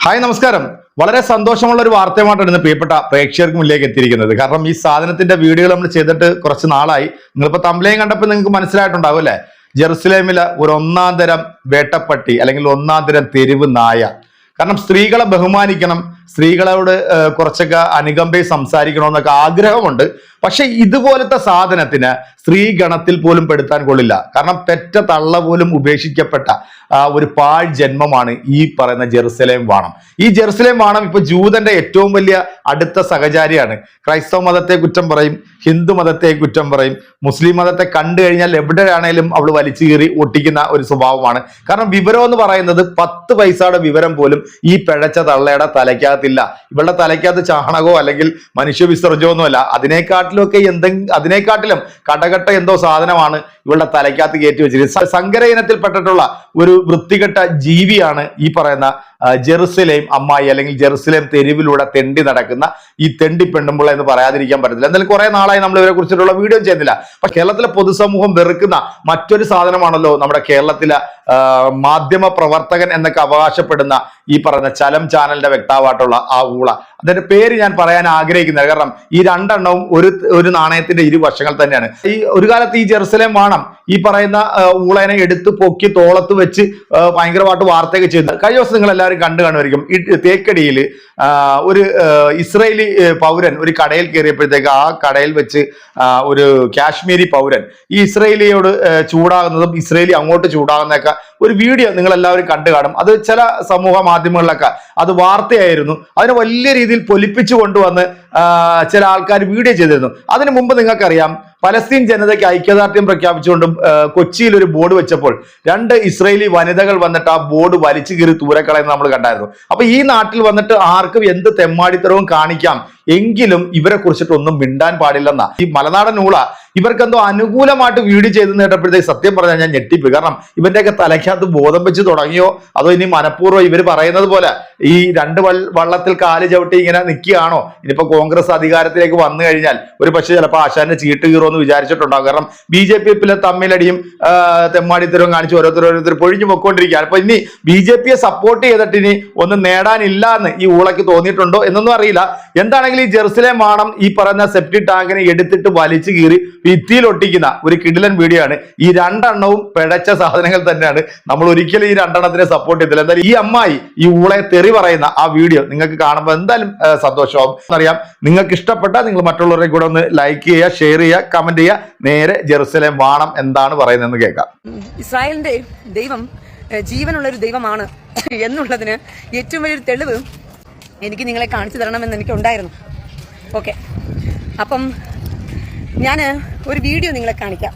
Hi നമസ്കാരം. വളരെ സന്തോഷമുള്ള ഒരു വാർത്തയുമായിട്ടാണ് ഇന്ന് പ്രിയപ്പെട്ട പ്രേക്ഷകർക്ക് മുന്നിലേക്ക് എത്തിയിരിക്കുന്നത്. കാരണം ഈ സാധനത്തിന്റെ വീഡിയോകൾ നമ്മൾ ചെയ്തിട്ട് കുറച്ച് നാളായി. നിങ്ങളിപ്പോ തമ്പ്ലയും കണ്ടപ്പോൾ നിങ്ങൾക്ക് മനസ്സിലായിട്ടുണ്ടാവും അല്ലെ? ജെറുസലേമിലെ ഒരു ഒന്നാം തരം വേട്ടപ്പട്ടി അല്ലെങ്കിൽ ഒന്നാം തരം തെരുവ് നായ. കാരണം സ്ത്രീകളെ ബഹുമാനിക്കണം, സ്ത്രീകളോട് കുറച്ചൊക്കെ അനുകമ്പയിൽ സംസാരിക്കണമെന്നൊക്കെ ആഗ്രഹമുണ്ട്. പക്ഷെ ഇതുപോലത്തെ സാധനത്തിന് സ്ത്രീ ഗണത്തിൽ പോലും പെടുത്താൻ കൊള്ളില്ല. കാരണം പെറ്റ തള്ള പോലും ഉപേക്ഷിക്കപ്പെട്ട ഒരു പാഴ് ജന്മമാണ് ഈ പറയുന്ന ജെറുസലേം വാണം. ഈ ജെറുസലേം വാണം ഇപ്പൊ ജൂതന്റെ ഏറ്റവും വലിയ അടുത്ത സഹചാരിയാണ്. ക്രൈസ്തവ മതത്തെ കുറ്റം പറയും, ഹിന്ദു മതത്തെ കുറ്റം പറയും, മുസ്ലിം മതത്തെ കണ്ടു കഴിഞ്ഞാൽ എവിടെയാണേലും അവൾ വലിച്ചു കീറി ഒട്ടിക്കുന്ന ഒരു സ്വഭാവമാണ്. കാരണം വിവരം എന്ന് പറയുന്നത് 10 പൈസയുടെ വിവരം പോലും ഈ പിഴച്ച തള്ളയുടെ തലയ്ക്കകത്തില്ല. ഇവളുടെ തലയ്ക്കകത്ത് ചാണകമോ അല്ലെങ്കിൽ മനുഷ്യ വിസർജനമൊന്നും അല്ല. അതിനേക്കാട്ടിലും കടകട്ട എന്തോ സാധനമാണ് ഇവളുടെ തലയ്ക്കകത്ത് കയറ്റി വെച്ചിരിക്കുന്നത്. സങ്കര ഇനത്തിൽപ്പെട്ടിട്ടുള്ള ഒരു വൃത്തികെട്ട ജീവിയാണ് ഈ പറയുന്ന ജെറുസലേം അമ്മായി അല്ലെങ്കിൽ ജെറുസലേം തെരുവിലൂടെ തെണ്ടി നടക്കുന്ന ഈ തെണ്ടി പെണ്ണുമ്പോൾ എന്ന് പറയാതിരിക്കാൻ പറ്റത്തില്ല. എന്തായാലും കുറെ നാളായി നമ്മൾ ഇവരെ കുറിച്ചിട്ടുള്ള വീഡിയോ ചെയ്യുന്നില്ല. പക്ഷെ കേരളത്തിലെ പൊതുസമൂഹം വെറുക്കുന്ന മറ്റൊരു സാധനമാണല്ലോ നമ്മുടെ കേരളത്തിലെ മാധ്യമ പ്രവർത്തകൻ എന്നൊക്കെ അവകാശപ്പെടുന്ന ഈ പറയുന്ന ചലം ചാനലിന്റെ വ്യക്താവായിട്ടുള്ള ആ ഊള. അതിന്റെ പേര് ഞാൻ പറയാൻ ആഗ്രഹിക്കുന്നത് കാരണം ഈ രണ്ടെണ്ണവും ഒരു നാണയത്തിന്റെ ഇരുവശങ്ങൾ തന്നെയാണ്. ഈ ഒരു കാലത്ത് ഈ ജെറുസലേം വാണം ഈ പറയുന്ന ഊളനെ എടുത്ത് പൊക്കി തോളത്ത് വെച്ച് ഭയങ്കരമായിട്ട് വാർത്തയൊക്കെ ചെയ്യുന്നത് കഴിഞ്ഞ ദിവസം നിങ്ങൾ എല്ലാവരും കണ്ടു കാണുമായിരിക്കും. ഈ തേക്കടിയിൽ ഒരു ഇസ്രയേലി പൗരൻ ഒരു കടയിൽ കയറിയപ്പോഴത്തേക്ക് ആ കടയിൽ വെച്ച് ഒരു കാശ്മീരി പൗരൻ ഈ ഇസ്രയേലിയോട് ചൂടാകുന്നതും ഇസ്രയേലി അങ്ങോട്ട് ചൂടാകുന്നതൊക്കെ ഒരു വീഡിയോ നിങ്ങൾ എല്ലാവരും കണ്ടു കാണും. അത് ചില സമൂഹ മാധ്യമങ്ങളിലൊക്കെ അത് വാർത്തയായിരുന്നു. അതിനെ വലിയ രീതിയിൽ പൊലിപ്പിച്ചു കൊണ്ടുവന്ന് ചില ആൾക്കാർ വീഡിയോ ചെയ്തിരുന്നു. അതിനു മുമ്പ് നിങ്ങൾക്കറിയാം പലസ്തീൻ ജനതയ്ക്ക് ഐക്യദാർഢ്യം പ്രഖ്യാപിച്ചുകൊണ്ട് കൊച്ചിയിൽ ഒരു ബോർഡ് വെച്ചപ്പോൾ 2 ഇസ്രയേലി വനിതകൾ വന്നിട്ട് ആ ബോർഡ് വലിച്ചു കീറി ദൂരക്കളയെന്ന് നമ്മൾ കണ്ടായിരുന്നു. അപ്പൊ ഈ നാട്ടിൽ വന്നിട്ട് ആർക്കും എന്ത് തെമ്മാടിത്തരവും കാണിക്കാം, എങ്കിലും ഇവരെ കുറിച്ചിട്ട് ഒന്നും മിണ്ടാൻ പാടില്ലെന്നാ ഈ മലനാടൻ ഊള. ഇവർക്കെന്തോ അനുകൂലമായിട്ട് വീഡിയോ ചെയ്തെന്ന് കേട്ടപ്പോഴത്തേക്ക് സത്യം പറഞ്ഞാൽ ഞാൻ ഞെട്ടിപ്പോയി. കാരണം ഇവന്റെയൊക്കെ തലയ്ക്കകത്ത് ബോധം വെച്ച് തുടങ്ങിയോ അതോ ഇനി മനഃപൂർവ്വം ഇവർ പറയുന്നത് പോലെ ഈ 2 വള്ളത്തിൽ കാല് ചവിട്ടി ഇങ്ങനെ നിൽക്കുകയാണോ? ഇനിയിപ്പോ കോൺഗ്രസ് അധികാരത്തിലേക്ക് വന്നു കഴിഞ്ഞാൽ ഒരു പക്ഷേ ചിലപ്പോൾ ആശാന്റെ ചീട്ട് കീറുമെന്ന് വിചാരിച്ചിട്ടുണ്ടാകും. കാരണം BJP തമ്മിലടിയും തെമ്മാടിത്തരവും കാണിച്ച് ഓരോരുത്തർ പൊഴിഞ്ഞു പൊക്കോണ്ടിരിക്കുകയാണ്. അപ്പൊ ഇനി BJP സപ്പോർട്ട് ചെയ്തിട്ട് ഇനി ഒന്നും നേടാനില്ല എന്ന് ഈ ഊളക്ക് തോന്നിയിട്ടുണ്ടോ എന്നൊന്നും അറിയില്ല. എന്താണെങ്കിലും ഈ ജെറുസലേം വാണം ഈ പറയുന്ന സെപ്റ്റി ടാങ്കിനെ എടുത്തിട്ട് വലിച്ചു കീറി ഭിത്തിയിൽ ഒട്ടിക്കുന്ന ഒരു കിടിലൻ വീഡിയോ ആണ്. ഈ രണ്ടെണ്ണവും പിഴച്ച സാധനങ്ങൾ തന്നെയാണ്. നമ്മൾ ഒരിക്കലും ഈ രണ്ടെണ്ണത്തിനെ സപ്പോർട്ട് ചെയ്തില്ല. എന്തായാലും ഈ അമ്മായി ഈ ഊളയെ തെറി പറയുന്ന ആ വീഡിയോ നിങ്ങൾക്ക് കാണുമ്പോൾ എന്തായാലും സന്തോഷമാകും. അറിയാം, നിങ്ങൾക്ക് ഇഷ്ടപ്പെട്ടാൽ നിങ്ങൾ മറ്റുള്ളവരെ കൂടെ ഒന്ന് ലൈക്ക് ചെയ്യുക, ഷെയർ ചെയ്യുക, കമന്റ് ചെയ്യുക. നേരെ ജെറുസലേം വാണം എന്താണ് പറയുന്നതെന്ന് കേൾക്കാം. ഇസ്രായേലിന്റെ ദൈവം ജീവനുള്ള ഒരു ദൈവമാണ് എന്നുള്ളതിന് ഏറ്റവും വലിയൊരു തെളിവ് എനിക്ക് നിങ്ങളെ കാണിച്ചു തരണമെന്ന് എനിക്ക് ഉണ്ടായിരുന്നു. ഓക്കെ, അപ്പം ഞാൻ ഒരു വീഡിയോ നിങ്ങളെ കാണിക്കാം.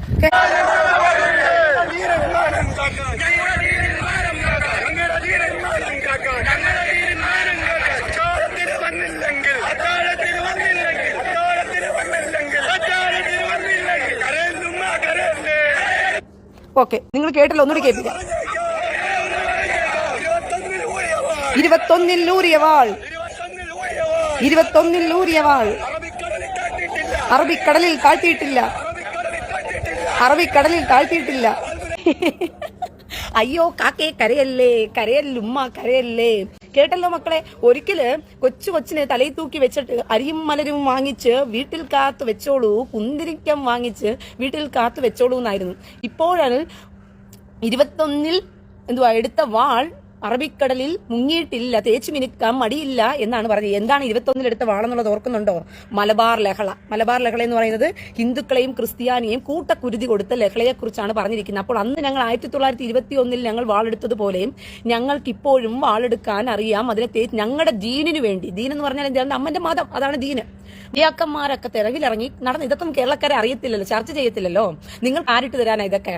ഓക്കെ, നിങ്ങൾ കേട്ടല്ലോ, ഒന്നുകൂടി കേൾപ്പിക്കാം. 21 ഊരിയ വാൾ അറബിക്കടലിൽ താഴ്ത്തിയിട്ടില്ല. അയ്യോ കാക്കേ കരയല്ലുമ്മ കരയല്ലേ. കേട്ടല്ലോ മക്കളെ, ഒരിക്കല് കൊച്ചിനെ തലയിൽ തൂക്കി വെച്ചിട്ട് അരിയും മലരും വാങ്ങിച്ച് വീട്ടിൽ കാത്തു വെച്ചോളൂ, കുന്തിരിക്കം വാങ്ങിച്ച് വീട്ടിൽ കാത്തു വെച്ചോളൂ എന്നായിരുന്നു. ഇപ്പോഴാണ് 21 എടുത്ത വാൾ അറബിക്കടലിൽ മുങ്ങിയിട്ടില്ല, തേച്ചു മിനുക്കാൻ മടിയില്ല എന്നാണ് പറഞ്ഞത്. എന്താണ് 21 എടുത്ത വാളെന്നുള്ളത് ഓർക്കുന്നുണ്ടോ? മലബാർ ലഹള എന്ന് പറയുന്നത് ഹിന്ദുക്കളെയും ക്രിസ്ത്യാനിയെയും കൂട്ടക്കുരുതി കൊടുത്ത ലഹളയെ കുറിച്ചാണ് പറഞ്ഞിരിക്കുന്നത്. അപ്പോൾ അന്ന് ഞങ്ങൾ 1921 ഞങ്ങൾ വാളെടുത്തതുപോലെയും ഞങ്ങൾക്കിപ്പോഴും വാളെടുക്കാൻ അറിയാം. അതിനെ ഞങ്ങളുടെ ദീനിനു വേണ്ടി, ദീൻ എന്ന് പറഞ്ഞാൽ എന്താണ്? അമ്മന്റെ മതം, അതാണ് ദീന്. ിയാക്കന്മാരൊക്കെ തിരകിലിറങ്ങി നടന്ന് ഇതൊക്കെ കേരളക്കാരെ അറിയത്തില്ലല്ലോ, ചർച്ച ചെയ്യത്തില്ലല്ലോ. നിങ്ങൾ ആരിട്ട് തരാനാ ഇതൊക്കെ?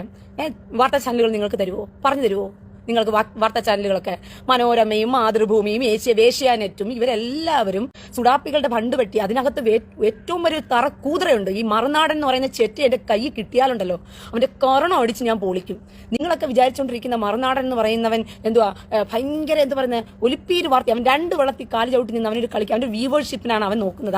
വാർത്താ ചാനലുകൾ നിങ്ങൾക്ക് തരുവോ? പറഞ്ഞു തരുവോ? നിങ്ങൾക്ക് വാർത്താ ചാനലുകളൊക്കെ മനോരമയും മാതൃഭൂമിയും ഏഷ്യാനെറ്റും ഇവരെല്ലാവരും സുഡാപ്പികളുടെ ഫണ്ട് വെട്ടി അതിനകത്ത് ഏറ്റവും വലിയ തറക്കൂതറയുണ്ട്. ഈ മറുനാടൻ എന്ന് പറയുന്ന ചെറ്റി എന്റെ കൈ കിട്ടിയാലുണ്ടല്ലോ അവന്റെ കരണം അടിച്ച് ഞാൻ പൊളിക്കും. നിങ്ങളൊക്കെ വിചാരിച്ചുകൊണ്ടിരിക്കുന്ന മറുനാടൻ എന്ന് പറയുന്നവൻ ഭയങ്കര ഒലിപ്പീര് വാർത്ത. അവൻ 2 വെള്ളത്തിൽ കാല് ചവിട്ടി നിന്ന് അവനൊരു കളിക്കുക. അവന്റെ വ്യൂവേഴ്ഷിപ്പിനാണ് അവൻ നോക്കുന്നത്.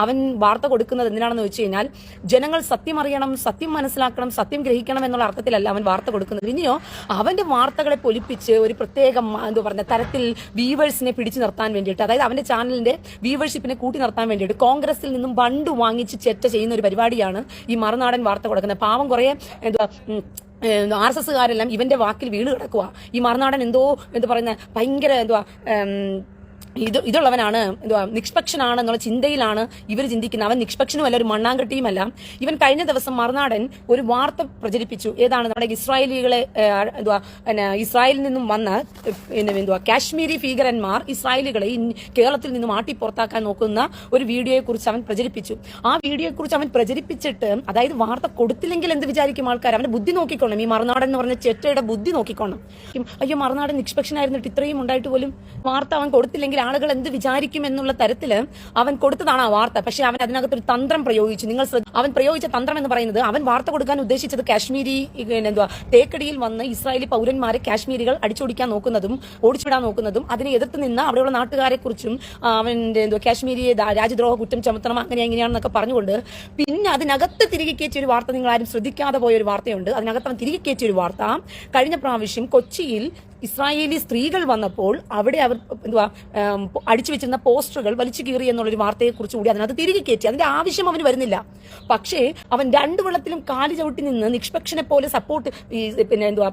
അവൻ വാർത്ത കൊടുക്കുന്നത് എന്തിനാണെന്ന് വെച്ച് കഴിഞ്ഞാൽ ജനങ്ങൾ സത്യം അറിയണം, സത്യം മനസ്സിലാക്കണം, സത്യം ഗ്രഹിക്കണം എന്നുള്ള അർത്ഥത്തിലല്ല അവൻ വാർത്ത കൊടുക്കുന്നത്. ഇനിയോ അവന്റെ വാർത്തകളെ പൊലിപ്പിച്ച് ഒരു പ്രത്യേക എന്താ പറയുക തരത്തിൽ വ്യൂവേഴ്സിനെ പിടിച്ചു നിർത്താൻ വേണ്ടിയിട്ട്, അതായത് അവന്റെ ചാനലിന്റെ വ്യൂവേഴ്ഷിപ്പിനെ കൂട്ടി നിർത്താൻ വേണ്ടിയിട്ട് കോൺഗ്രസിൽ നിന്നും ഫണ്ട് വാങ്ങിച്ച് ചെറ്റ ചെയ്യുന്ന ഒരു പരിപാടിയാണ് ഈ മറുനാടൻ വാർത്ത കൊടുക്കുന്നത്. പാവം കുറെ RSSകാരെല്ലാം ഇവന്റെ വാക്കിൽ വീണ് കിടക്കുക. ഈ മറുനാടൻ എന്താ പറയുന്ന ഭയങ്കര ഇതുള്ളവനാണ്, നിഷ്പക്ഷനാണ് എന്നുള്ള ചിന്തയിലാണ് ഇവർ ചിന്തിക്കുന്നത്. അവൻ നിഷ്പക്ഷനുമല്ല, ഒരു മണ്ണാങ്കട്ടിയുമല്ല. ഇവൻ കഴിഞ്ഞ ദിവസം മറുനാടൻ ഒരു വാർത്ത പ്രചരിപ്പിച്ചു. ഏതാണ്? നമ്മുടെ ഇസ്രായേലികളെ ഇസ്രായേലിൽ നിന്നും വന്ന കാശ്മീരി ഭീകരന്മാർ ഇസ്രായേലികളെ കേരളത്തിൽ നിന്നും പുറത്താക്കാൻ നോക്കുന്ന ഒരു വീഡിയോയെ കുറിച്ച് അവൻ പ്രചരിപ്പിച്ചു. ആ വീഡിയോയെ കുറിച്ച് അവൻ പ്രചരിപ്പിച്ചിട്ട്, അതായത് വാർത്ത കൊടുത്തില്ലെങ്കിൽ എന്ത് വിചാരിക്കും ആൾക്കാർ? അവന്റെ ബുദ്ധി നോക്കിക്കോണം. ഈ മറുനാടൻ എന്ന് പറഞ്ഞ ചെറ്റയുടെ ബുദ്ധി നോക്കിക്കോണം. അയ്യോ, മറുനാടൻ നിഷ്പക്ഷനായിരുന്നിട്ട് ഇത്രയും ഉണ്ടായിട്ട് പോലും വാർത്ത അവൻ കൊടുത്തില്ലെങ്കിൽ ആളുകൾ എന്ത് വിചാരിക്കും എന്നുള്ള തരത്തില് അവൻ കൊടുത്തതാണ് ആ വാർത്ത. പക്ഷെ അവൻ അതിനകത്തൊരു തന്ത്രം പ്രയോഗിച്ചു. അവൻ പ്രയോഗിച്ച തന്ത്രം എന്ന് പറയുന്നത്, അവൻ വാർത്ത കൊടുക്കാൻ ഉദ്ദേശിച്ചത് കാശ്മീരി തേക്കടിയിൽ വന്ന് ഇസ്രായേലി പൗരന്മാരെ കാശ്മീരികൾ അടിച്ചോടിക്കാൻ നോക്കുന്നതും ഓടിച്ചുവിടാൻ നോക്കുന്നതും അതിനെ എതിർത്ത് നിന്ന് അവിടെയുള്ള നാട്ടുകാരെ കുറിച്ചും അവന്റെ കാശ്മീരിയെ രാജ്യദ്രോഹ കുറ്റം ചുമത്തണം അങ്ങനെയാണെന്നൊക്കെ പറഞ്ഞുകൊണ്ട്, പിന്നെ അതിനകത്ത് തിരികെ കയറ്റിയ ഒരു വാർത്ത, നിങ്ങൾ ആരും ശ്രദ്ധിക്കാതെ പോയ ഒരു വാർത്തയുണ്ട്. അതിനകത്ത് അവൻ തിരികെ കയറ്റിയ ഒരു വാർത്ത, കഴിഞ്ഞ പ്രാവശ്യം കൊച്ചിയിൽ ഇസ്രായേലി സ്ത്രീകൾ വന്നപ്പോൾ അവിടെ അവർ അടിച്ചു വെച്ചിരുന്ന പോസ്റ്ററുകൾ വലിച്ചു കീറി എന്നുള്ളൊരു വാർത്തയെ കുറിച്ച് കൂടി അതിനകത്ത് തിരികെ കയറ്റി. അതിന്റെ ആവശ്യം അവന് വരുന്നില്ല. പക്ഷേ അവൻ രണ്ടു വെള്ളത്തിലും കാലി ചവിട്ടി നിന്ന് നിഷ്പക്ഷനെ പോലെ സപ്പോർട്ട്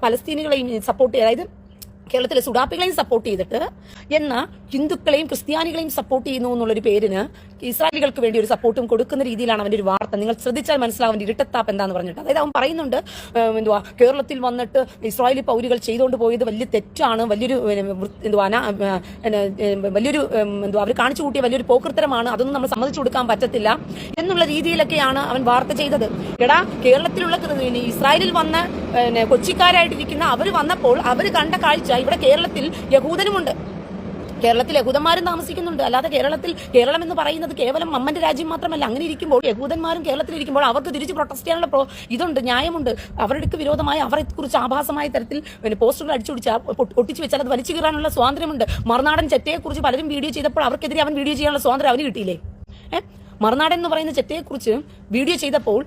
പലസ്തീനികളെയും സപ്പോർട്ട്, അതായത് കേരളത്തിലെ സുഡാപ്പികളെയും സപ്പോർട്ട് ചെയ്തിട്ട് എന്നാൽ ഹിന്ദുക്കളെയും ക്രിസ്ത്യാനികളെയും സപ്പോർട്ട് ചെയ്യുന്നു എന്നുള്ളൊരു പേരിന് ഇസ്രായേലികൾക്ക് വേണ്ടി ഒരു സപ്പോർട്ടും കൊടുക്കുന്ന രീതിയിലാണ് അവന്റെ ഒരു വാർത്ത. നിങ്ങൾ ശ്രദ്ധിച്ചാൽ മനസ്സിലാവും ഇരട്ടത്താപ്പ് എന്താന്ന് പറഞ്ഞിട്ട്. അതായത് അവൻ പറയുന്നുണ്ട്, കേരളത്തിൽ വന്നിട്ട് ഇസ്രായേലി പൗരികൾ ചെയ്തുകൊണ്ട് പോയത് വലിയ തെറ്റാണ്, വലിയൊരു അവർ കാണിച്ചു കൂട്ടിയ വലിയൊരു പോക്കൃത്തരമാണ്, അതൊന്നും നമ്മൾ സമ്മതിച്ചു കൊടുക്കാൻ പറ്റത്തില്ല എന്നുള്ള രീതിയിലൊക്കെയാണ് അവൻ വാർത്ത ചെയ്തത്. എടാ, കേരളത്തിലുള്ള ഇസ്രായേലിൽ വന്ന കൊച്ചിക്കാരായിട്ടിരിക്കുന്ന അവർ വന്നപ്പോൾ അവർ കണ്ട കാഴ്ച, ഇവിടെ കേരളത്തിൽ യഹൂദനുമുണ്ട്, കേരളത്തിൽ യഹൂദന്മാരും താമസിക്കുന്നുണ്ട്. അല്ലാതെ കേരളം എന്ന് പറയുന്നത് കേവലം അമ്മന്റെ രാജ്യം മാത്രമല്ല. അങ്ങനെ ഇരിക്കുമ്പോൾ യഹൂദന്മാരും കേരളത്തിൽ ഇരിക്കുമ്പോൾ അവർക്ക് തിരിച്ച് പ്രൊട്ടസ്റ്റ് ചെയ്യാനുള്ള ഇതുണ്ട്, ന്യായമുണ്ട്. അവരുടെ വിരോധമായി അവരെ കുറിച്ച് ആഭാസമായ തരത്തിൽ പോസ്റ്ററുകൾ ഒട്ടിച്ചു വെച്ചാൽ അത് വലിച്ചു കീറാനുള്ള സ്വാതന്ത്ര്യമുണ്ട്. മറുനാടൻ ചെറ്റയെ കുറിച്ച് പലരും വീഡിയോ ചെയ്തപ്പോൾ അവർക്കെതിരെ അവൻ വീഡിയോ ചെയ്യാനുള്ള സ്വാതന്ത്ര്യം അവന് കിട്ടിയില്ലേ? മറുനാടൻ എന്ന് പറയുന്ന ചെറ്റയെക്കുറിച്ച് വീഡിയോ ചെയ്തപ്പോൾ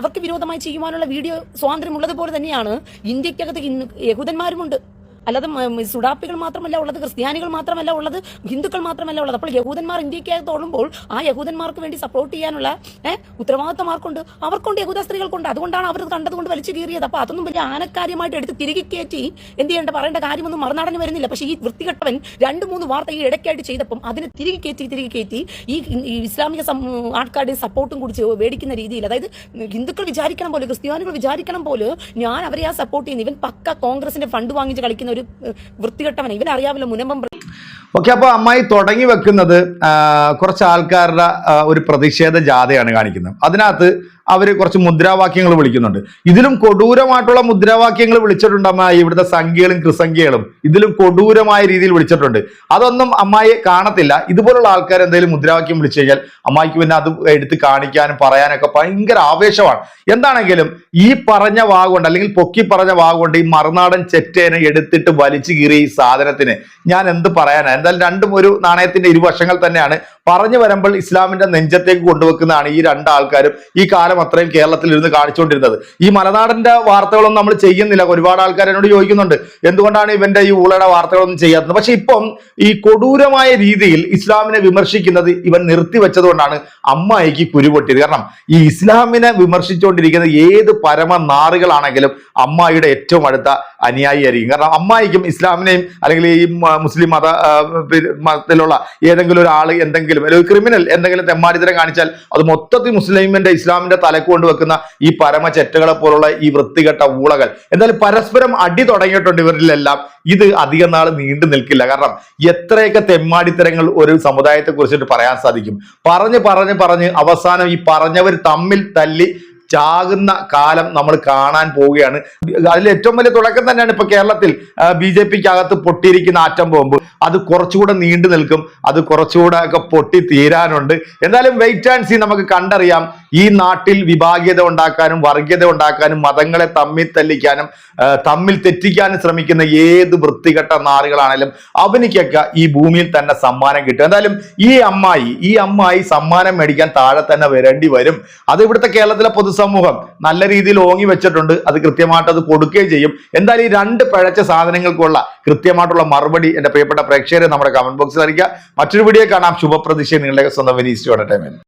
അവർക്ക് വിരോധമായി ചെയ്യുവാനുള്ള വീഡിയോ സ്വാതന്ത്ര്യം ഉള്ളതുപോലെ തന്നെയാണ് ഇന്ത്യക്കകത്ത് യഹൂദന്മാരുമുണ്ട്. അല്ലാതെ സുഡാപ്പികൾ മാത്രമല്ല ഉള്ളത്, ക്രിസ്ത്യാനികൾ മാത്രമല്ല ഉള്ളത്, ഹിന്ദുക്കൾ മാത്രമല്ല ഉള്ളത്. അപ്പോൾ യഹൂദന്മാർ ഇന്ത്യക്കകത്ത് ഓടുമ്പോൾ ആ യഹൂദന്മാർക്ക് വേണ്ടി സപ്പോർട്ട് ചെയ്യാനുള്ള ഉത്തരവാദിത്തമാർക്കുണ്ട്, അവർക്കുണ്ട്, യഹൂദ സ്ത്രീകൾക്കുണ്ട്. അതുകൊണ്ടാണ് അവർ കണ്ടതുകൊണ്ട് വലിച്ചു കീറിയത്. അപ്പൊ അതൊന്നും വലിയ ആനക്കാര്യമായിട്ട് എടുത്ത് തിരികെ കയറ്റി പറയേണ്ട കാര്യമൊന്നും മറുനാടന് വരുന്നില്ല. പക്ഷേ ഈ വൃത്തികെട്ടവൻ 2-3 വാർത്ത ഈ ഇടയ്ക്കായിട്ട് ചെയ്തപ്പം അതിനെ തിരികെ കയറ്റി ഈ ഇസ്ലാമിക ആൾക്കാരുടെ സപ്പോർട്ടും കൂടി മേടിക്കുന്ന രീതിയിൽ, അതായത് ഹിന്ദുക്കൾ വിചാരിക്കണം പോലെ, ക്രിസ്ത്യാനികൾ വിചാരിക്കണം പോലെ ഞാൻ അവരെ സപ്പോർട്ട് ചെയ്യുന്നു. ഇവൻ പക്ക കോൺഗ്രസിന്റെ ഫണ്ട് വാങ്ങിച്ച് കളിക്കുന്ന ഒരു വൃത്തികെട്ടവൻ. ഇവനറിയാമല്ലോ മുനമ്പം. ഓക്കെ, അപ്പൊ അമ്മായി തുടങ്ങി വെക്കുന്നത് കുറച്ച് ആൾക്കാരുടെ ഒരു പ്രതിഷേധ ജാഥയാണ് കാണിക്കുന്നത്. അതിനകത്ത് അവര് കുറച്ച് മുദ്രാവാക്യങ്ങൾ വിളിക്കുന്നുണ്ട്. ഇതിലും കൊടൂരമായിട്ടുള്ള മുദ്രാവാക്യങ്ങൾ വിളിച്ചിട്ടുണ്ട് അമ്മായി. ഇവിടുത്തെ സംഖ്യകളും ക്രിസംഖ്യകളും ഇതിലും കൊടൂരമായ രീതിയിൽ വിളിച്ചിട്ടുണ്ട്. അതൊന്നും അമ്മായി കാണത്തില്ല. ഇതുപോലുള്ള ആൾക്കാർ എന്തെങ്കിലും മുദ്രാവാക്യം വിളിച്ചു കഴിഞ്ഞാൽ അമ്മായിക്ക് പിന്നെ അത് എടുത്ത് കാണിക്കാനും പറയാനൊക്കെ ഭയങ്കര ആവേശമാണ്. എന്താണെങ്കിലും ഈ പറഞ്ഞ വാഗുകൊണ്ട്, അല്ലെങ്കിൽ പൊക്കി പറഞ്ഞ വാഗുകൊണ്ട് ഈ മറുനാടൻ ചെറ്റേനെ എടുത്തിട്ട് വലിച്ചു കീറിയ ഈ സാധനത്തിന് ഞാൻ എന്ത് പറയാനാണ്? എന്തായാലും രണ്ടും ഒരു നാണയത്തിന്റെ ഇരുവശങ്ങൾ തന്നെയാണ്. പറഞ്ഞു വരുമ്പോൾ ഇസ്ലാമിന്റെ നെഞ്ചത്തേക്ക് കൊണ്ടുവെക്കുന്നതാണ് ഈ 2 ആൾക്കാരും ഈ കാലം അത്രയും കേരളത്തിൽ ഇരുന്ന് കാണിച്ചുകൊണ്ടിരുന്നത്. ഈ മലനാടിന്റെ വാർത്തകളൊന്നും നമ്മൾ ചെയ്യുന്നില്ല. ഒരുപാട് ആൾക്കാർ എന്നോട് ചോദിക്കുന്നുണ്ട് എന്തുകൊണ്ടാണ് ഇവന്റെ ഈ ഊളയുടെ വാർത്തകളൊന്നും ചെയ്യാത്തത്. പക്ഷെ ഇപ്പം ഈ കൊടൂരമായ രീതിയിൽ ഇസ്ലാമിനെ വിമർശിക്കുന്നത് ഇവൻ നിർത്തിവെച്ചതുകൊണ്ടാണ് അമ്മായിക്ക് കുരുപൊട്ടിയത്. കാരണം ഈ ഇസ്ലാമിനെ വിമർശിച്ചുകൊണ്ടിരിക്കുന്ന ഏത് പരമ നാറുകളാണെങ്കിലും അമ്മായിയുടെ ഏറ്റവും അടുത്ത അനുയായി ആയിരിക്കും. കാരണം അമ്മായിക്കും ഇസ്ലാമിനെയും അല്ലെങ്കിൽ ഈ മുസ്ലിം മതത്തിലുള്ള ഏതെങ്കിലും ഒരാൾ എന്തെങ്കിലും ഒരു ക്രിമിനൽ എന്തെങ്കിലും തെമ്മാടിത്തരം കാണിച്ചാൽ അത് മൊത്തത്തിൽ മുസ്ലിമിന്റെ ഇസ്ലാമിന്റെ തലക്ക് കൊണ്ടുവെക്കുന്ന ഈ പരമ ചെറ്റകളെ പോലുള്ള ഈ വൃത്തികെട്ട ഊളകൾ എന്തായാലും പരസ്പരം അടി തുടങ്ങിയിട്ടുണ്ട് ഇവരിലെല്ലാം. ഇത് അധികം നാൾ നീണ്ടു നിൽക്കില്ല. കാരണം എത്രയൊക്കെ തെമ്മാടിത്തരങ്ങൾ ഒരു സമുദായത്തെ കുറിച്ചിട്ട് പറയാൻ സാധിക്കും. പറഞ്ഞ് അവസാനം ഈ പറഞ്ഞവർ തമ്മിൽ തല്ലി ചാകുന്ന കാലം നമ്മൾ കാണാൻ പോവുകയാണ്. അതിൽ ഏറ്റവും വലിയ തുടക്കം തന്നെയാണ് ഇപ്പൊ കേരളത്തിൽ BJPക്ക് അകത്ത് പൊട്ടിയിരിക്കുന്ന ആറ്റം ബോംബ്. അത് കുറച്ചുകൂടെ നീണ്ടു നിൽക്കും, അത് കുറച്ചുകൂടെ ഒക്കെ പൊട്ടി തീരാനുണ്ട്. എന്തായാലും വെയിറ്റ് ആൻഡ് സീ. നമുക്ക് കണ്ടറിയാം ഈ നാട്ടിൽ വിഭാഗീയത ഉണ്ടാക്കാനും വർഗീയത ഉണ്ടാക്കാനും മതങ്ങളെ തമ്മിൽ തല്ലിക്കാനും തമ്മിൽ തെറ്റിക്കാനും ശ്രമിക്കുന്ന ഏത് വൃത്തികെട്ട നാറുകളാണെങ്കിലും അവനിക്കൊക്കെ ഈ ഭൂമിയിൽ തന്നെ സമ്മാനം കിട്ടും. എന്തായാലും ഈ അമ്മായി സമ്മാനം മേടിക്കാൻ താഴെ തന്നെ വരേണ്ടി വരും. അത് ഇവിടുത്തെ കേരളത്തിലെ പൊതുസമൂഹം നല്ല രീതിയിൽ ഓങ്ങി വെച്ചിട്ടുണ്ട്. അത് കൃത്യമായിട്ട് അത് കൊടുക്കുകയും ചെയ്യും. എന്തായാലും ഈ രണ്ട് പിഴച്ച സാധനങ്ങൾക്കുള്ള കൃത്യമായിട്ടുള്ള മറുപടി എന്റെ പ്രിയപ്പെട്ട പ്രേക്ഷകരെ നമ്മുടെ കമന്റ് ബോക്സിൽ അറിയിക്കുക. മറ്റൊരു വീഡിയോ കാണാം. ശുഭപ്രതീക്ഷ നിങ്ങളുടെ സ്വന്തം വിനീസ് എന്റർടൈൻമെന്റ്.